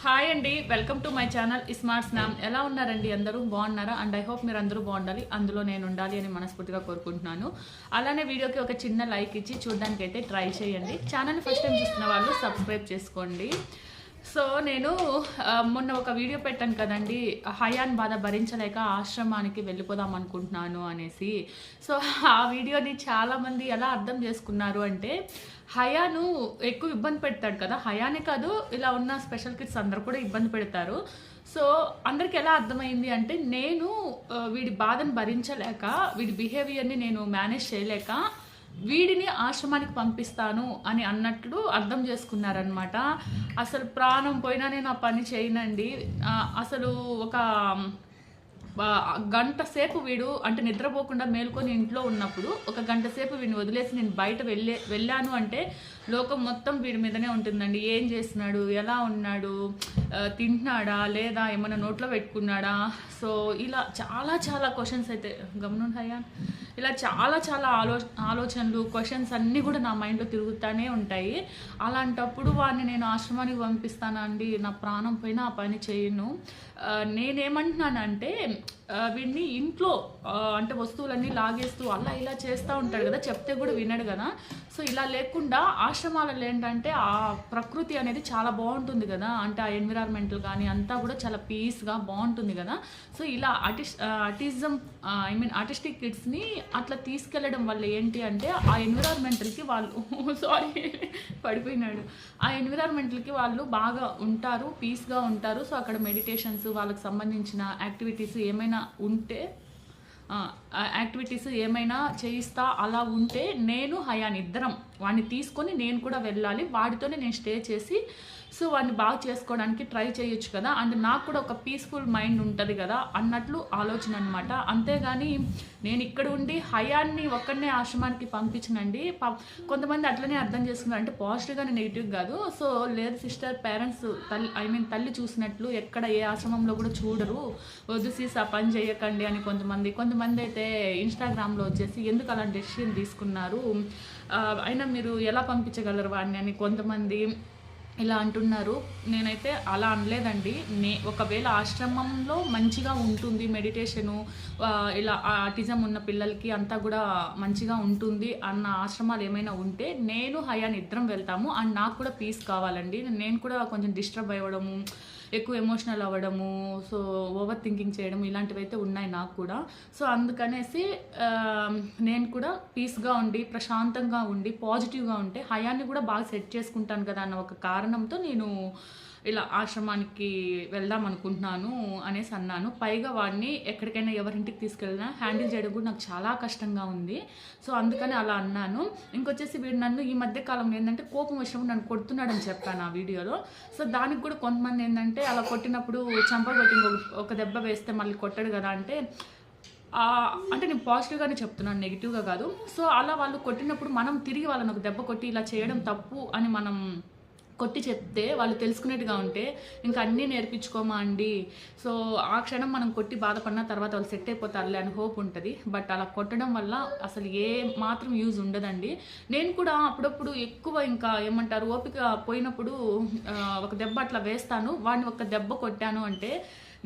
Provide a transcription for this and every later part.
Hi అండి, welcome to my channel smart స్నామ్. ఎలా ఉన్నారండి? అందరూ బాగున్నారా? అండ్ ఐ హోప్ మీరు అందరూ బాగుండాలి, అందులో నేను ఉండాలి అని మనస్ఫూర్తిగా కోరుకుంటున్నాను. అలానే వీడియోకి ఒక చిన్న లైక్ ఇచ్చి చూడడానికి అయితే ట్రై చేయండి. ఛానల్ని ఫస్ట్ టైం చూస్తున్న వాళ్ళు సబ్స్క్రైబ్ చేసుకోండి. సో నేను మొన్న ఒక వీడియో పెట్టాను కదండి, హయాన్ బాధ భరించలేక ఆశ్రమానికి వెళ్ళిపోదాం అనుకుంటున్నాను అనేసి. సో ఆ వీడియోని చాలామంది ఎలా అర్థం చేసుకున్నారు అంటే, హయాను ఎక్కువ ఇబ్బంది పెడతాడు కదా, హయానే కాదు ఇలా ఉన్న స్పెషల్ కిడ్స్ అందరు కూడా ఇబ్బంది పెడతారు. సో అందరికి ఎలా అర్థమైంది అంటే, నేను వీడి బాధను భరించలేక, వీడి బిహేవియర్ని నేను మేనేజ్ చేయలేక వీడిని ఆశ్రమానికి పంపిస్తాను అని అన్నట్లు అర్థం చేసుకున్నారనమాట. అసలు ప్రాణం పోయినా నేను ఆ పని చేయనండి. అసలు ఒక గంట సేపు వీడు అంటే నిద్రపోకుండా మేల్కొని ఇంట్లో ఉన్నప్పుడు ఒక గంట సేపు వీడిని వదిలేసి నేను బయట వెళ్ళాను అంటే లోకం మొత్తం వీడి మీదనే ఉంటుందండి. ఏం చేస్తున్నాడు, ఎలా ఉన్నాడు, తింటున్నాడా లేదా, ఏమైనా నోట్లో పెట్టుకున్నాడా. సో ఇలా చాలా చాలా క్వశ్చన్స్ అయితే గమనుంటాయా, ఇలా చాలా చాలా ఆలోచనలు క్వశ్చన్స్ అన్నీ కూడా నా మైండ్లో తిరుగుతూనే ఉంటాయి. అలాంటప్పుడు వాడిని నేను ఆశ్రమానికి పంపిస్తానా అండి, నా ప్రాణం పోయినా ఆ పని చేయను. నేనేమంటున్నానంటే, వీడిని ఇంట్లో అంటే వస్తువులన్నీ లాగేస్తూ అలా ఇలా చేస్తూ ఉంటాడు కదా, చెప్తే కూడా వినడు కదా. సో ఇలా లేకుండా ఆశ్రమాలలో ఏంటంటే ఆ ప్రకృతి అనేది చాలా బాగుంటుంది కదా, అంటే ఆ ఎన్విరాన్మెంటల్ కానీ అంతా కూడా చాలా పీస్గా బాగుంటుంది కదా. సో ఇలా ఆర్టిస్టిక్ కిడ్స్ని అట్లా తీసుకెళ్ళడం వల్ల ఏంటి అంటే, ఆ ఎన్విరాన్మెంటల్కి వాళ్ళు సారీ పడిపోయినాడు, ఆ ఎన్విరాన్మెంటల్కి వాళ్ళు బాగా ఉంటారు, పీస్గా ఉంటారు. సో అక్కడ మెడిటేషన్స్, వాళ్ళకి సంబంధించిన యాక్టివిటీస్ ఏమైనా చేయిస్తా అలా ఉంటే, నేను హయాన్ ఇద్దరం వాడిని తీసుకొని నేను కూడా వెళ్ళాలి, వాడితోనే నేను స్టే చేసి సో వాడిని బాగా చేసుకోవడానికి ట్రై చేయొచ్చు కదా, అండ్ నాకు కూడా ఒక పీస్ఫుల్ మైండ్ ఉంటుంది కదా అన్నట్లు ఆలోచన అనమాట. అంతేగాని నేను ఇక్కడ ఉండి హయాన్ని ఒక్కడనే ఆశ్రమానికి పంపించనండి. కొంతమంది అట్లనే అర్థం చేసుకున్నారు, అంటే పాజిటివ్గానే నెగిటివ్ కాదు. సో లేదు సిస్టర్, పేరెంట్స్ తల్లి చూసినట్లు ఎక్కడ ఏ ఆశ్రమంలో కూడా చూడరు, వద్దు సీస్ ఆ పని చేయకండి అని కొంతమంది అయితే ఇన్స్టాగ్రామ్లో వచ్చేసి ఎందుకు అలాంటి డెసిషన్ తీసుకున్నారు, అయినా మీరు ఎలా పంపించగలరు వాడిని అని కొంతమంది ఇలా అంటున్నారు. నేనైతే అలా అనలేదండి. ఒకవేళ ఆశ్రమంలో మంచిగా ఉంటుంది మెడిటేషను, ఇలా ఆటిజం ఉన్న పిల్లలకి అంతా కూడా మంచిగా ఉంటుంది అన్న ఆశ్రమాలు ఏమైనా ఉంటే నేను హయాన్ ఇద్దరం వెళ్తాము. అండ్ నాకు కూడా పీస్ కావాలండి. నేను కూడా కొంచెం డిస్టర్బ్ అవ్వడము, ఎక్కువ ఎమోషనల్ అవ్వడము, సో ఓవర్ థింకింగ్ చేయడం ఇలాంటివి అయితే ఉన్నాయి నాకు కూడా. సో అందుకనేసి నేను కూడా పీస్గా ఉండి ప్రశాంతంగా ఉండి పాజిటివ్గా ఉంటే హయాన్ని కూడా బాగా సెట్ చేసుకుంటాను కదా అన్న ఒక కారణంతో నేను ఇలా ఆశ్రమానికి వెళ్దాం అనుకుంటున్నాను అనేసి అన్నాను. పైగా వాడిని ఎక్కడికైనా ఎవరింటికి తీసుకెళ్ళినా హ్యాండిల్ చేయడం కూడా నాకు చాలా కష్టంగా ఉంది. సో అందుకని అలా అన్నాను. ఇంకొచ్చేసి వీడు నన్ను ఈ మధ్య కాలంలో ఏంటంటే కోపం వచ్చినప్పుడు నన్ను కొడుతున్నాడని చెప్పాను ఆ వీడియోలో. సో దానికి కూడా కొంతమంది ఏంటంటే, అలా కొట్టినప్పుడు చంపగొట్టి ఒక దెబ్బ వేస్తే మళ్ళీ కొట్టడు కదా అంటే నేను పాజిటివ్గానే చెప్తున్నాను, నెగిటివ్గా కాదు. సో అలా వాళ్ళు కొట్టినప్పుడు మనం తిరిగి వాళ్ళని ఒక దెబ్బ కొట్టి ఇలా చేయడం తప్పు అని మనం కొట్టి చెప్తే, వాళ్ళు తెలుసుకునేట్టుగా ఉంటే ఇంకా అన్నీ నేర్పించుకోమా అండి. సో ఆ క్షణం మనం కొట్టి బాధపడిన తర్వాత వాళ్ళు సెట్ అయిపోతారులే అని హోప్ ఉంటుంది. బట్ అలా కొట్టడం వల్ల అసలు ఏ మాత్రం యూజ్ ఉండదండి. నేను కూడా అప్పుడప్పుడు ఎక్కువ ఇంకా ఏమంటారు ఓపిక పోయినప్పుడు ఒక దెబ్బ అట్లా వేస్తాను. వాడిని ఒక దెబ్బ కొట్టాను అంటే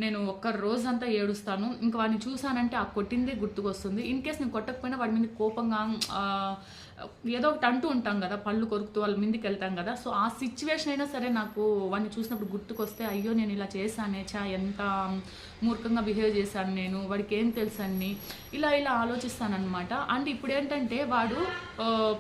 నేను ఒక్క రోజంతా ఏడుస్తాను. ఇంకా వాడిని చూసానంటే ఆ కొట్టిందే గుర్తుకొస్తుంది. ఇన్ కేస్ నేను కొట్టకపోయినా వాడి మీద కోపంగా ఏదో ఒకటి అంటూ ఉంటాం కదా, పళ్ళు కొరుకుతూ వాళ్ళ మీదకి వెళ్తాం కదా. సో ఆ సిచ్యువేషన్ అయినా సరే నాకు వాడిని చూసినప్పుడు గుర్తుకొస్తే, అయ్యో నేను ఇలా చేశానే, ఎంత మూర్ఖంగా బిహేవ్ చేశాను నేను, వాడికి ఏం తెలుసని ఇలా ఆలోచిస్తానమాట. అండ్ ఇప్పుడు ఏంటంటే, వాడు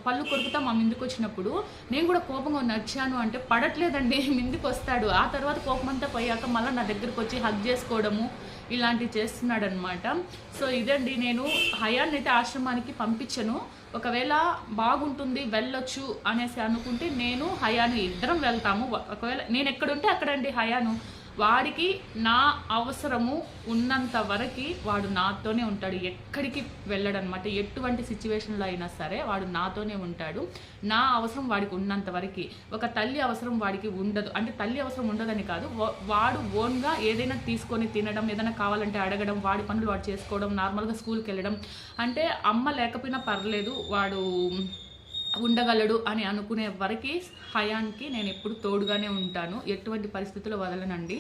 పళ్ళు కొరుకుతా మా మీదకి వచ్చినప్పుడు నేను కూడా కోపంగా నడిచాను అంటే పడట్లేదండి, మీదకి వస్తాడు. ఆ తర్వాత కోపం అంతా పోయాక మళ్ళీ నా దగ్గరకు వచ్చి హగ్ చేసుకోవడము ఇలాంటివి చేస్తున్నాడు అనమాట. సో ఇదండి, నేను హయాన్ని అయితే ఆశ్రమానికి పంపించను. ఒకవేళ బాగుంటుంది వెళ్ళొచ్చు అనేసి అనుకుంటే నేను హయాను ఇద్దరం వెళ్తాము. ఒకవేళ నేను ఎక్కడుంటే అక్కడండి హయాను, వాడికి నా అవసరము ఉన్నంత వరకు వాడు నాతోనే ఉంటాడు, ఎక్కడికి వెళ్ళడనమాట. ఎటువంటి సిచ్యువేషన్లో అయినా సరే వాడు నాతోనే ఉంటాడు. నా అవసరం వాడికి ఉన్నంత వరకు. ఒక తల్లి అవసరం వాడికి ఉండదు, అంటే తల్లి అవసరం ఉండదని కాదు, వాడు ఓన్గా ఏదైనా తీసుకొని తినడం, ఏదైనా కావాలంటే అడగడం, వాడి పనులు వాడు చేసుకోవడం, నార్మల్గా స్కూల్కి వెళ్ళడం, అంటే అమ్మ లేకపోయినా పర్లేదు, వాడు ఉండగలడు అని అనుకునే వరకు హయాన్కి నేను ఎప్పుడు తోడుగానే ఉంటాను, ఎటువంటి పరిస్థితుల్లో వదలనండి.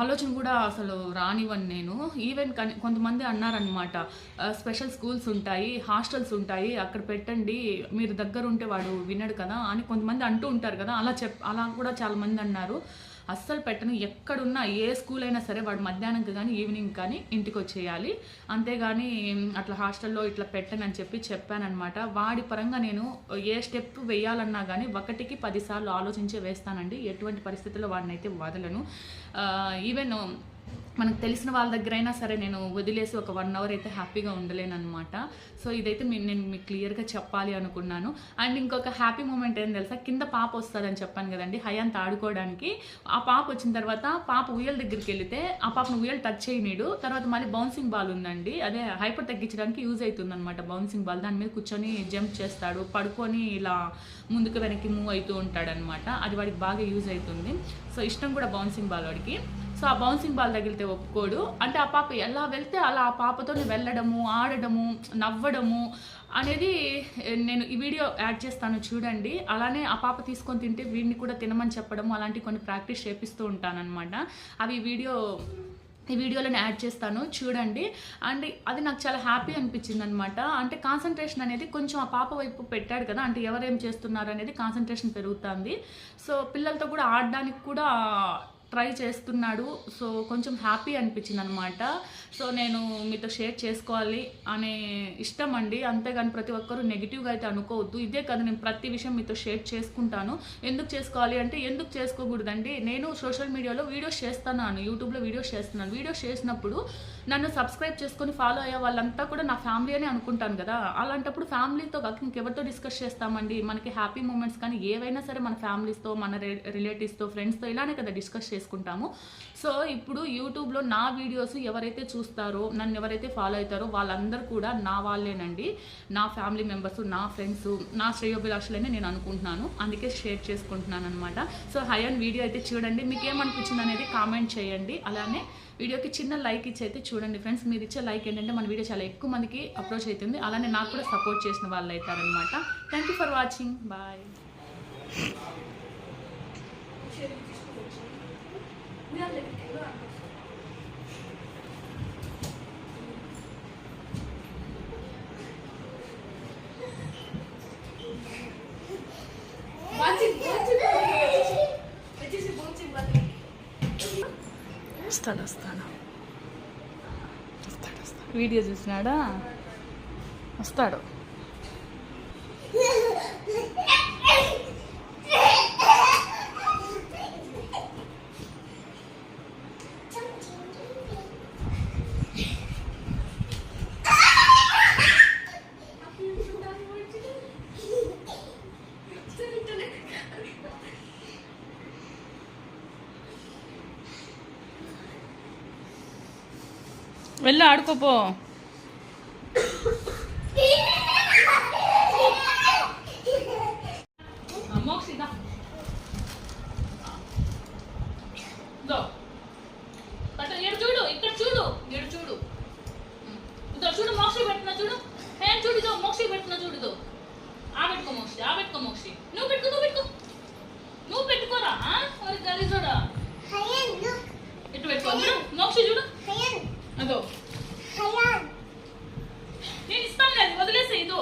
ఆలోచన కూడా అసలు రానివ్వను నేను. ఈవెన్ కొంతమంది అన్నారనమాట, స్పెషల్ స్కూల్స్ ఉంటాయి, హాస్టల్స్ ఉంటాయి, అక్కడ పెట్టండి, మీరు దగ్గర ఉంటే వాడు వినడు కదా అని కొంతమంది అంటూ ఉంటారు కదా, అలా కూడా చాలామంది అన్నారు. అస్సలు పెట్టను. ఎక్కడున్నా ఏ స్కూల్ అయినా సరే వాడు మధ్యాహ్నంకి కానీ ఈవినింగ్ కానీ ఇంటికి వచ్చేయాలి, అంతేగాని అట్లా హాస్టల్లో ఇట్లా పెట్టనని చెప్పానమాట. వాడి పరంగా నేను ఏ స్టెప్ వేయాలన్నా కానీ 1కి 10 సార్లు ఆలోచించే వేస్తానండి. ఎటువంటి పరిస్థితుల్లో వాడిని అయితే వదలను. ఈవెన్ మనకు తెలిసిన వాళ్ళ దగ్గర అయినా సరే నేను వదిలేసి ఒక 1 అవర్ అయితే హ్యాపీగా ఉండలేను అనమాట. సో ఇదైతే నేను మీకు క్లియర్గా చెప్పాలి అనుకున్నాను. అండ్ ఇంకొక హ్యాపీ మూమెంట్ ఏం తెలుసా, కింద పాప వస్తుందని చెప్పాను కదండి హయాన్తో ఆడుకోవడానికి. ఆ పాప వచ్చిన తర్వాత పాప ఉయ్యల దగ్గరికి వెళితే ఆ పాపను ఉయ్యలు టచ్ చేయనీడు. తర్వాత మళ్ళీ బౌన్సింగ్ బాల్ ఉందండి, అదే హైపర్ తగ్గించడానికి యూజ్ అవుతుంది అనమాట బౌన్సింగ్ బాల్. దాని మీద కూర్చొని జంప్ చేస్తాడు, పడుకొని ఇలా ముందుకు వెనక్కి మూవ్ అవుతూ ఉంటాడు అనమాట. అది వాడికి బాగా యూజ్ అవుతుంది. సో ఇష్టం కూడా బౌన్సింగ్ బాల్ వాడికి. సో ఆ బౌన్సింగ్ బాల్ తగిలితే ఒప్పుకోడు. అంటే ఆ పాప ఎలా వెళ్తే అలా ఆ పాపతో వెళ్ళడము, ఆడడము, నవ్వడము అనేది నేను ఈ వీడియో యాడ్ చేస్తాను చూడండి. అలానే ఆ పాప తీసుకొని తింటే వీడిని కూడా తినమని చెప్పడము, అలాంటి కొన్ని ప్రాక్టీస్ చేపిస్తూ ఉంటానన్నమాట. అవి ఈ వీడియోలో యాడ్ చేస్తాను చూడండి. అండ్ అది నాకు చాలా హ్యాపీ అనిపించింది అనమాట. అంటే కాన్సన్ట్రేషన్ అనేది కొంచెం ఆ పాప వైపు పెట్టాడు కదా, అంటే ఎవరేం చేస్తున్నారు అనేది కాన్సన్ట్రేషన్ పెరుగుతుంది. సో పిల్లలతో కూడా ఆడడానికి కూడా ట్రై చేస్తున్నాడు. సో కొంచెం హ్యాపీ అనిపించింది అనమాట. సో నేను మీతో షేర్ చేసుకోవాలి అనే ఇష్టం అండి, అంతేగాని ప్రతి ఒక్కరూ నెగిటివ్గా అయితే అనుకోవద్దు. ఇదే కదా నేను ప్రతి విషయం మీతో షేర్ చేసుకుంటాను. ఎందుకు చేసుకోవాలి అంటే ఎందుకు చేసుకోకూడదండి, నేను సోషల్ మీడియాలో వీడియోస్ చేస్తున్నాను, యూట్యూబ్లో వీడియోస్ చేస్తున్నాను. వీడియోస్ చేసినప్పుడు నన్ను సబ్స్క్రైబ్ చేసుకొని ఫాలో అయ్యే వాళ్ళంతా కూడా నా ఫ్యామిలీ అని అనుకుంటాను కదా. అలాంటప్పుడు ఫ్యామిలీతో కాక ఇంకెవరితో డిస్కస్ చేస్తామండి. మనకి హ్యాపీ మూమెంట్స్ కానీ ఏవైనా సరే మన ఫ్యామిలీస్తో, మన రిలేటివ్స్తో, ఫ్రెండ్స్తో ఇలానే కదా డిస్కస్ చేసుకుంటాము. సో ఇప్పుడు యూట్యూబ్లో నా వీడియోస్ ఎవరైతే చూస్తారో, నన్ను ఎవరైతే ఫాలో అవుతారో వాళ్ళందరూ కూడా నా వాళ్ళేనండి, నా ఫ్యామిలీ మెంబర్స్, నా ఫ్రెండ్స్, నా శ్రేయోభిలాషులని నేను అనుకుంటున్నాను. అందుకే షేర్ చేసుకుంటున్నాను అనమాట. సో హయాన్ వీడియో అయితే చూడండి, మీకు ఏమనిపించింది అనేది కామెంట్ చేయండి. అలానే వీడియోకి చిన్న లైక్ ఇచ్చి అయితే చూడండి ఫ్రెండ్స్. మీరు ఇచ్చే లైక్ ఏంటంటే మన వీడియో చాలా ఎక్కువ మందికి అప్రోచ్ అవుతుంది, అలానే నాకు కూడా సపోర్ట్ చేసిన వాళ్ళు అవుతారనమాట. Thank you for watching, bye. వస్తాడు వీడియో చూసినాడా, వస్తాడు. వెళ్ళి ఆడుకోపో. చూడు, ఇక్కడ చూడు, ఇక్కడ చూడు, ఇదో చూడు, మోక్షి పెట్టినా చూడు, హ్యాండ్ చూడు, ఇదో మోక్షి పెట్టినా చూడు, ఇదో పెట్టుకో మోక్షి, పెట్టుకో మోక్షి, నువ్వు పెట్టుకోరా గలీజోడా, ఇటు పెట్టుకో. మోక్షి చూడు, అదో నేను ఇస్తాను లేదు, వదిలేసే. ఇదో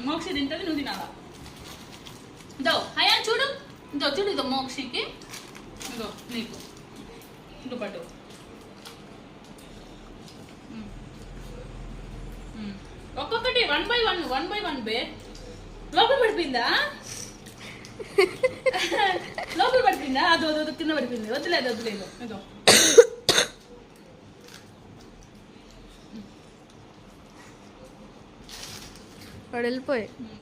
మోక్షి తింటుంది, నువ్వు తినాలా. ఇదో హయాన్ చూడు, ఇదో మోక్షికి, ఇదో నీకు, ఇదో పట్టు. ఒక్కొక్కటి 1 by 1 బే. లోపల పడిపోయిందా, లోపల పడిపోయిందా, అదో కింద పడిపోయింది. వద్దులేదు ఇదో వాడు వెళ్ళిపోయి.